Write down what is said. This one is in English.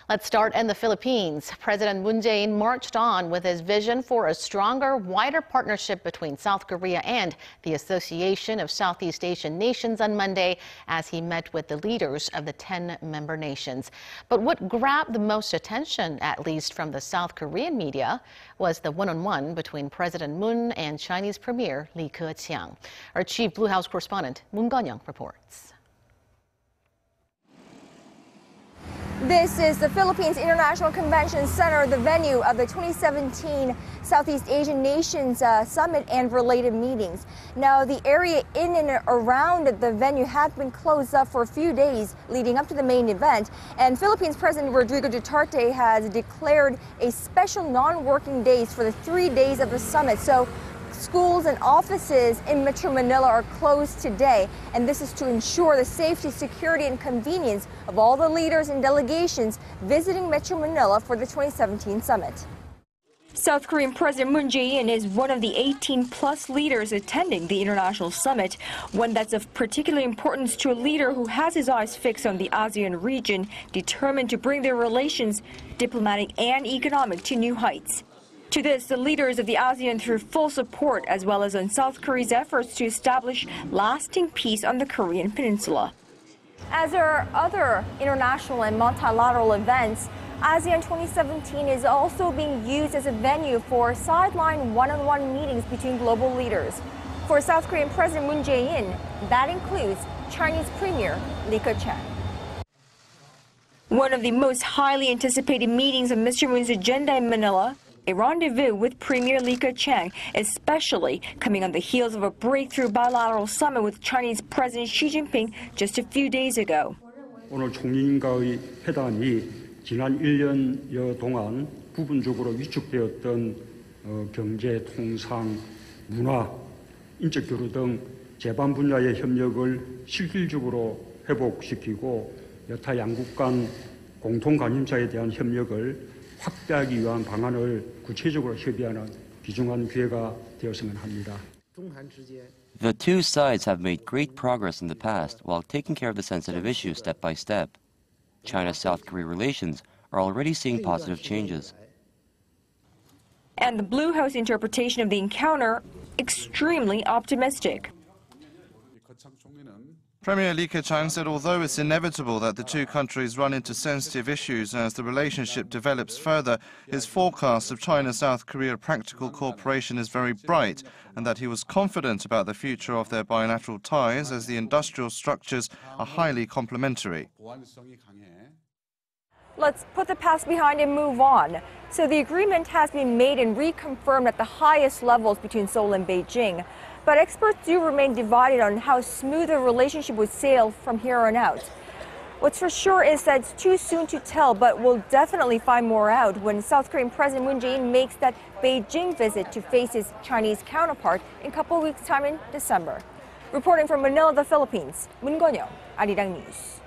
Let's start in the Philippines. President Moon Jae-in marched on with his vision for a stronger, wider partnership between South Korea and the Association of Southeast Asian Nations on Monday as he met with the leaders of the 10 member nations. But what grabbed the most attention, at least from the South Korean media, was the one-on-one between President Moon and Chinese Premier Keqiang. Our chief Blue House correspondent, Moon Connyoung, reports. This is the Philippines International Convention Center, the venue of the 2017 Southeast Asian Nations Summit and related meetings. Now, the area in and around the venue had been closed up for a few days leading up to the main event, and Philippines President Rodrigo Duterte has declared a special non-working days for the 3 days of the summit. So schools and offices in Metro Manila are closed today, and this is to ensure the safety, security, and convenience of all the leaders and delegations visiting Metro Manila for the 2017 summit. South Korean President Moon Jae-in is one of the 18-plus leaders attending the international summit, one that's of particular importance to a leader who has his eyes fixed on the ASEAN region, determined to bring their relations, diplomatic and economic, to new heights. To this, the leaders of the ASEAN threw full support, as well as on South Korea's efforts to establish lasting peace on the Korean peninsula. As there are other international and multilateral events, ASEAN 2017 is also being used as a venue for sideline one-on-one meetings between global leaders. For South Korean President Moon Jae-in, that includes Chinese Premier Keqiang. One of the most highly anticipated meetings of Mr. Moon's agenda in Manila, a rendezvous with Premier Keqiang, especially coming on the heels of a breakthrough bilateral summit with Chinese President Xi Jinping just a few days ago. 오늘 총리님과의 회담이 지난 1년여 동안 부분적으로 위축되었던 경제, 통상, 문화, 인적 교류 등 제반 분야의 협력을 실질적으로 회복시키고 여타 양국 간 공통 관심사에 대한 협력을 확대하기 위한 방안을 구체적으로 협의하는 귀중한 기회가 되었으면 합니다. The two sides have made great progress in the past while taking care of the sensitive issues step by step. China-South Korea relations are already seeing positive changes. And the Blue House interpretation of the encounter, extremely optimistic. Premier Keqiang said although it's inevitable that the two countries run into sensitive issues as the relationship develops further, his forecast of China-South Korea practical cooperation is very bright, and that he was confident about the future of their bilateral ties as the industrial structures are highly complementary. Let's put the past behind and move on. So the agreement has been made and reconfirmed at the highest levels between Seoul and Beijing. But experts do remain divided on how smooth the relationship would sail from here on out. What's for sure is that it's too soon to tell, but we'll definitely find more out when South Korean President Moon Jae-in makes that Beijing visit to face his Chinese counterpart in a couple of weeks' time in December. Reporting from Manila, the Philippines, Moon Connyoung, Arirang News.